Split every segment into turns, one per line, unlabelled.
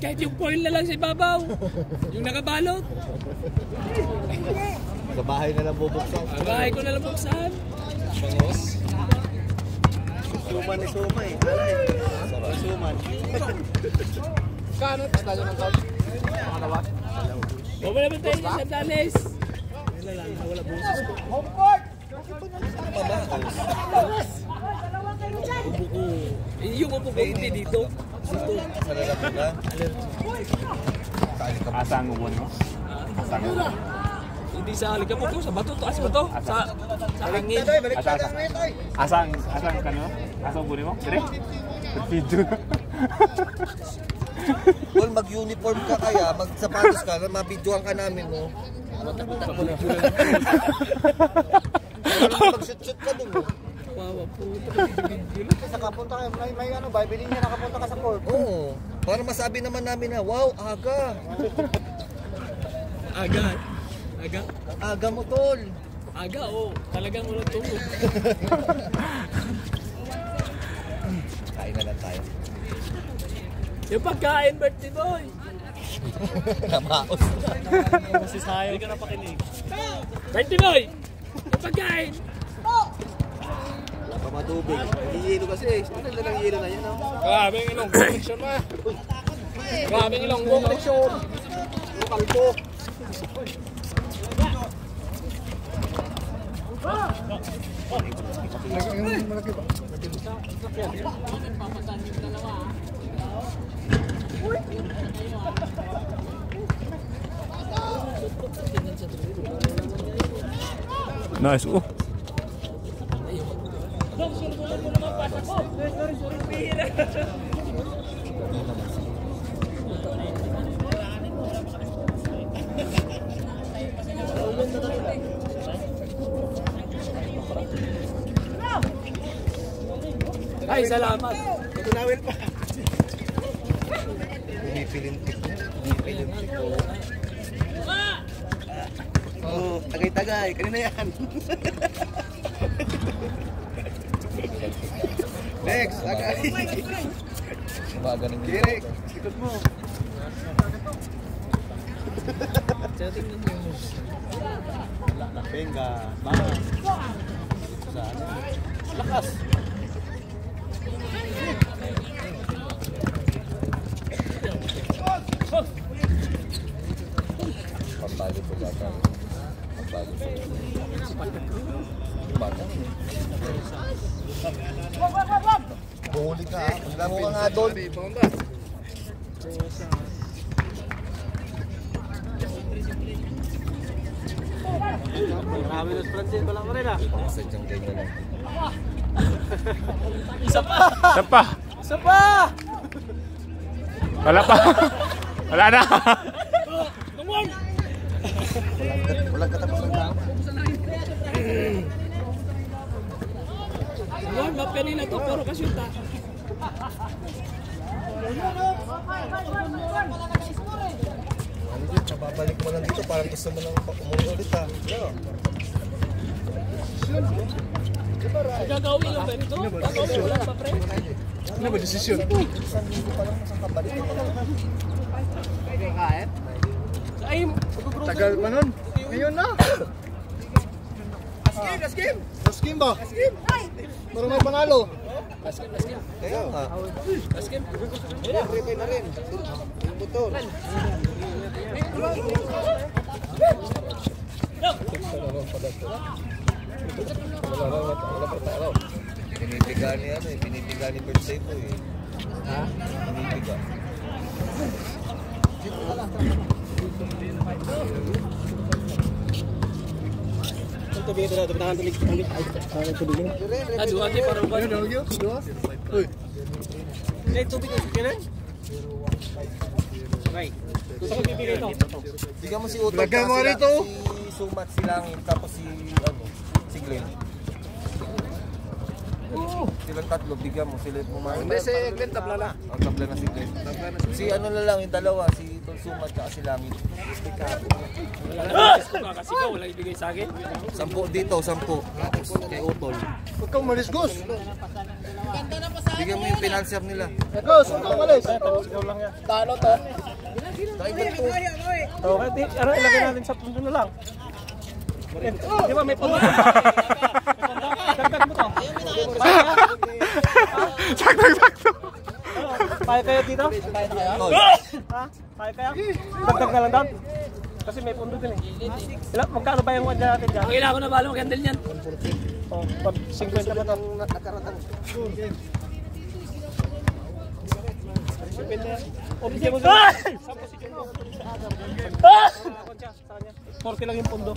Kahit yung foil na lang sa ibabaw. Yung nakabalot.
Sa bahay na lang bubuksan.
Sa bahay ko na lang buksan.
Bangos. Suman ni Suma eh. Sarap suman.
Kano? Estado ng couch? Makalawa?
Baba naman tayo sa Sandanes. Wala lang, wala boses ko.
Home court!
Ubo ko. Yung ubo ko hindi dito. Dito.
Sa lalaki ka?
Asang ubo mo? Asang ubo.
Hindi sa alikabok ko, sa bato. Taas ba to? Sa hangin.
Asang kano? Asang ubo mo? Dire? Video.
Tol, mag-uniform ka kaya, mag-sapatos ka, mabidyoan ka namin mo. Mag-shoot-shoot ka dun mo.
Wawa po.
Sa kapunta kayo, may ano ba? Bilhin niya nakapunta ka sa court.
Oo. Para masabi naman namin na, wow, aga.
Aga. Aga.
Aga mo, tol.
Aga, oh. Talagang walang tungkol.
Kain na lang tayo.
Yung pagkain, birthday boy.
Namaos na.
Hindi ka na pakinig. Birthday boy! Yung pagkain!
Wala pa matubig. Hihilo kasi. Ano na lang hihilo na yan, no?
Grabe ang ilong connection mo. Grabe ang ilong connection.
Lokal po.
Nice. Oh.
Ay, salamat.
Tunawin pa. Pumipilintik niya. Pumipilintik ko. Oh, tagay-tagay. Kanina yan. Next, tagay. Baga ng Derek. Sikot mo.
Tingnan mo.
Benga. Bang. Lakas. Pambali po bata. Pambali po. Bata. Huli ka. Lamo ka nga doon.
Marami ng Francis pa lang rin ah.
Sadyang ganyan lang.
Isa pa!
Isa pa.
Isa pa!
Wala pa. Wala na.
Tumon!
Walang katapusan na.
Tumon, mapianin na to. Puro kasyuta.
Ano yun? Babalik mo lang dito. Parang gusto mo lang umuwi ulit ha.
Gagawin yung ganito? Gagawin mo lang pa, pre?
Ano ba desisyon?
Isang linggo pa lang masang kabalik.
Kain?
Ay,
Tagal pa nun. Ngayon na. Last game. Last game ba? Last game. Para may panalo.
last game.
Kaya nga.
Last game.
Prepay na rin. Yung motor. Pinipiga ni ano eh. Pinipiga ni birthday ko eh.
Ha?
Pinipiga.
Tubig ito na. Tabitangan tulig. Tubig.
Aduh, ati parang ba?
Ano lagi? Dua? Uy.
Tubig ko kinan? Okay. Gusto ko bibigay ito.
Bigyan mo si Utol.
Lagyan mo rito.
Si Sumat, si Langit, tapos si ano, si Glenn. Silang tatlo, bigyan mo. Sila pumain.
Hindi, si Glenn tabla na.
Ang tabla na si Glenn. Si ano na lang, yung dalawa, si Utol Sumat at si Langit.
Wala na kasi ko wala ibigay sa akin.
10 dito, 10. Tapos kay Utol.
Huwag kang malis, Gus.
Ganda na pa sa
Bigyan mo yung financier nila.
Eko, sundo umalis.
Talo to.
Okay, ano ilagay natin sa pundo na lang. Di ba may pundo? Dagdag mo to.
Sakto.
Kaya kayo dito? Kaya na kayo? Ha? Kaya kaya? Dagdag na lang doon? Kasi may pundo din eh. Magkano ba yung wadya natin dyan?
Kailangan ko na balo mag-handle niyan.
Oh, 50 ba ito? Nakaratan. O, bigyan mo doon. 40 lang yung pundo.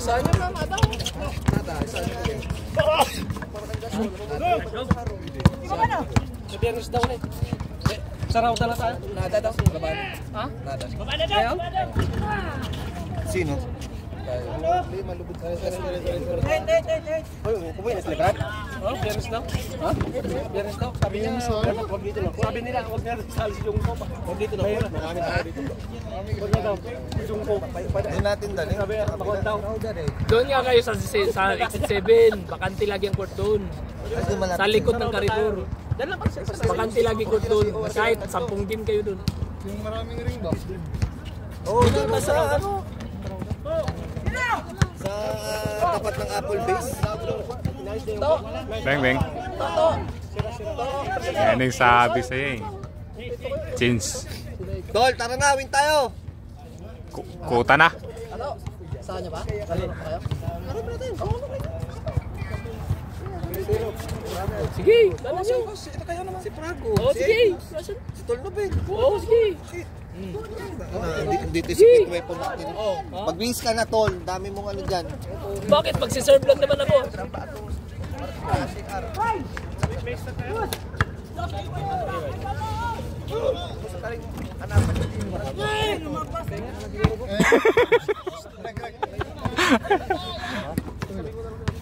Isa niya na, nada. Isa niya.
Biyernes daw ulit.
Saraw na lang tayo.
Nada daw. Laban.
Ha?
Nada.
Ayaw?
Sino? Malubog tayo. Kumuha na sila,
Oh, biyernes daw. Ha? Biyernes daw. Sabi niya, wag dito lang. Sabi nila, wag na sali si Jungko pa. Wag dito lang. Marami tayo dito. Wag na daw. Jungko.
Hindi natin dali.
Sabi, bakit daw?
Doon nga kayo sa exit 7. Bakante lagi ang court doon. Sa likod ng koridor. Bakante lagi court doon. Kahit 10 game kayo doon.
Yung maraming ring ba? Oo, doon na sa ano? Sa tapat ng Apple base.
Beng. Yan yung sabi sa'yo eh. Change.
Tol, tara na, win tayo.
Kuta na.
Saan niya ba? Kalino pa kayo?
Sige, dala siya.
Ito kayo naman. Si Prago.
Oo, sige.
Si Tol Nobel.
Oo, sige.
Dito si quick weapon natin. Mag-wings ka na, Tol. Dami mong ano dyan.
Bakit? Magsiserve lang naman ako.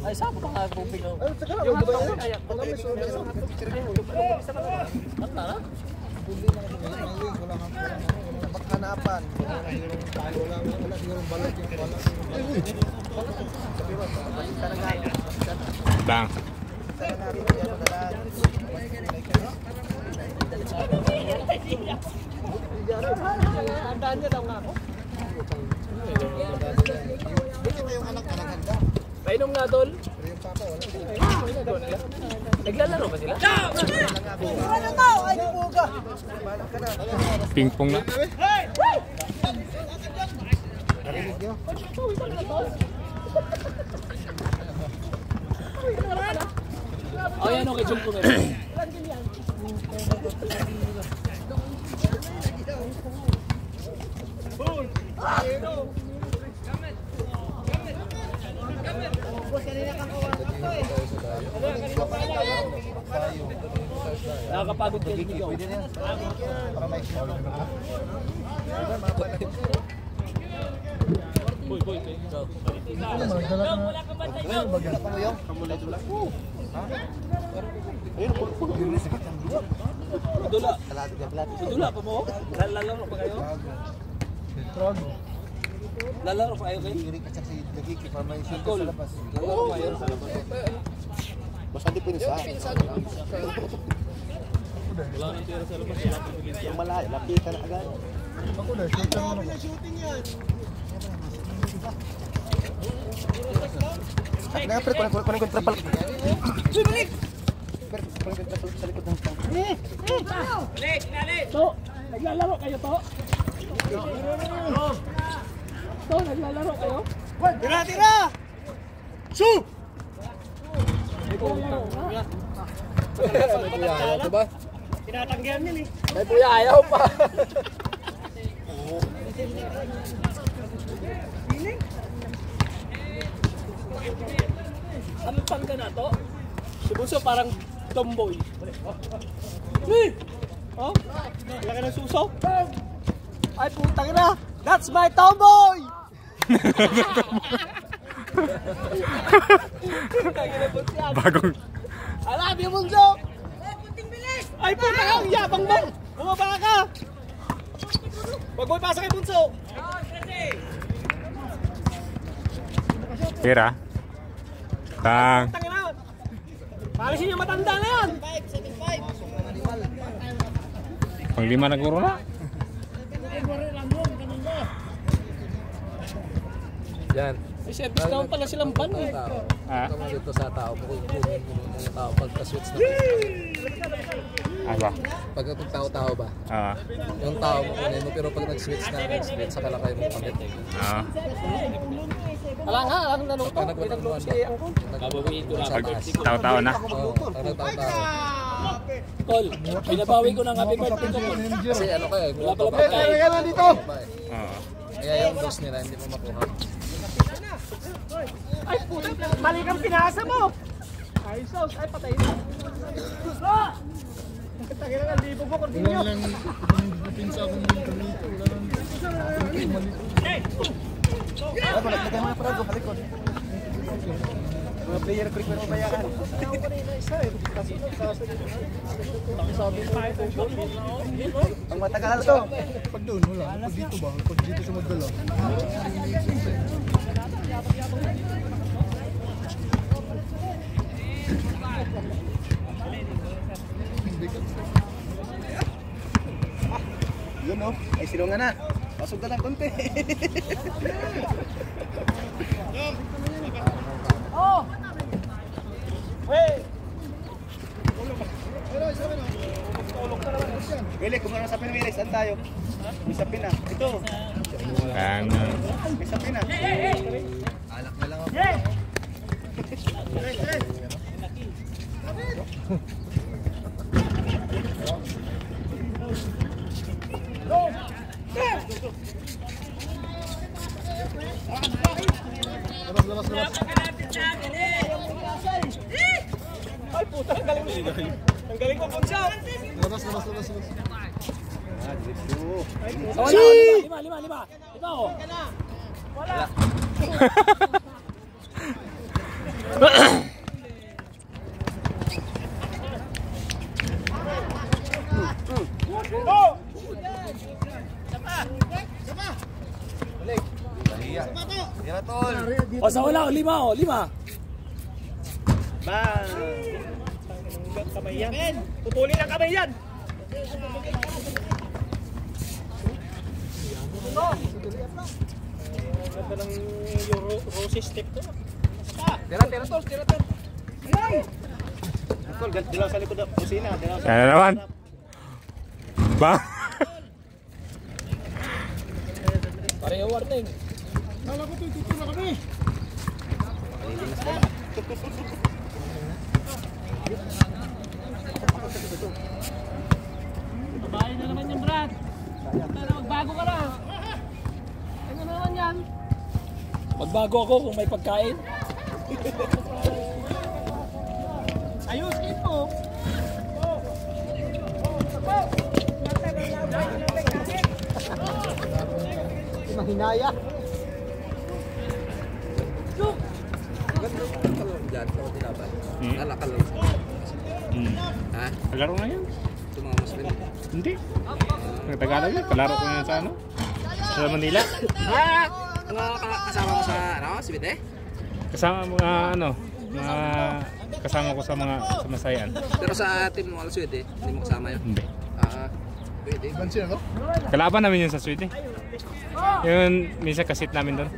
Ay, saan ko baka bubig ako?
Yung ba yun? Hanapan.
Bang.
Andaan niya daw nga ako.
Painom nga, Tol. Naglalaro ba sila?
Ping-pong na.
Oh, yan okay, jump ko meron. Nakakapagod kayo dito. Boy, go. Dula pa mo? Lalaro pa kayo? Lalaro pa kayo kayo? Lalaro pa kayo?
Basta di pinisa.
Wala nang tira sa labas.
Yung malayo, lapita na agad. Ako na, shooting yan. Nah, pre, kunin ko yung trapal. Balik! Pre, kunin ko yung trapal sa likod ng tank.
Balik! To, naglalaro kayo to? To, naglalaro kayo?
Tira! Shoot! Diba?
Tinatanggihan nila eh.
May puya, ayaw pa.
Ano pang ka na to? Si Bunso parang tomboy. Hey! Oh? Laki ng suso?
Ay putang ina! That's my tomboy!
Bagong.
Alam yung bunso! Ay, puta ka! Yabang mo! Bumaba ka! Huwag mo ipasa kay bunso!
Tira. Tang.
Tangin na! Palisin yung matanda na yan!
Pang 5 na guro na.
Yan.
May service naman pala silang ban eh.
Ah.
Dito sa tao, kukunin mo ng tao pagka-switch na.
Aba.
Pag tao-tao ba?
Ah.
Yung tao mo kunin mo, pero pag nag-switch na, sa kalakay mo pagkat.
Ah.
Alang nga, alang naluto. May nagluto si Angkong.
Babawiin ko na.
Pag tao-tao na.
Oo, pag nagtao-tao. Tol, binabawi ko ng happy birthday ko. Kasi ano kayo, wala pala pagkain.
Kaya na dito!
Oo.
Kaya yung boss nila, hindi mo makuha.
Ay, puta! Mali kang pinasa mo! Ay, sos! Ay, patay na! Ah! Tangin na, libo mo, Cordillo!
Wala lang pinsa akong dito. Wala lang.
Ay, balaglagan mo na pala, balikod. Mga player, quick mo na mabayaran. Ako ko na yung isa eh. Kasi sabi pa ito yung shot. Ang matagal to.
Pag doon, wala. Pag dito ba? Pag dito sa magdala.
Yun o, ay silungan na. Pasok na lang konti. Oh! Hey! Willy, kung ano sapin Willy, saan tayo? May sapin na. Ito.
Tang.
May sapin na. Alak na lang ako.
Labas.
Ay puta, ang galing mo. Ang galing mo, Ponso.
Labas.
Lima, oh. Wala. O sa wala, 5, 5.
Bang! Kamay yan. Pupuli ng kamay yan. Ganda lang yung roses step to. Tira, tol. Tol, dilaw sa likod ng kusina.
Sana naman. Ba?
Pareho warning.
Kala ko tututo na kami.
Babae na naman yung Brad. Magbago ka na. Ano naman yan?
Magbago ako kung may pagkain.
Ayos, ito. Mahinaya.
Diyan, ako tinabay.
Hmm.
Nalakal lang. Ha?
Kalaro na yan.
Tumamos rin.
Hindi. Tagalog yan. Kalaro ko yan sa ano? Sa Manila.
Ano kasama mo sa si Bite?
Kasama mga ano? Mga kasama ko sa mga samasayan.
Pero sa team mo Aluswede, hindi mo kasama yun?
Hindi.
Pwede.
Bansin ako?
Kalaban namin yun sa Swede. Yun, minsan kasit namin doon.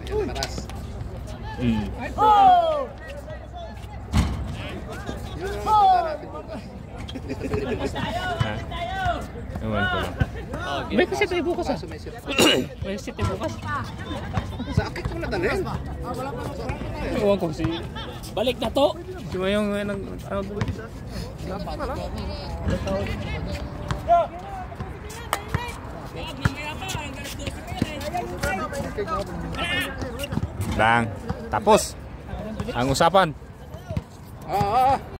Ayun, paras.
Mm.
Yun ang punta natin bukas.
Ha? Ewan ko lang. May kasit tayo bukas ah.
Kaso may sirpa.
May kasit tayo bukas.
Sa akit ko na talin.
Ewan ko si...
Balik na to!
Di ba yung ano doon? Lang. Tapos ang usapan.
Oo.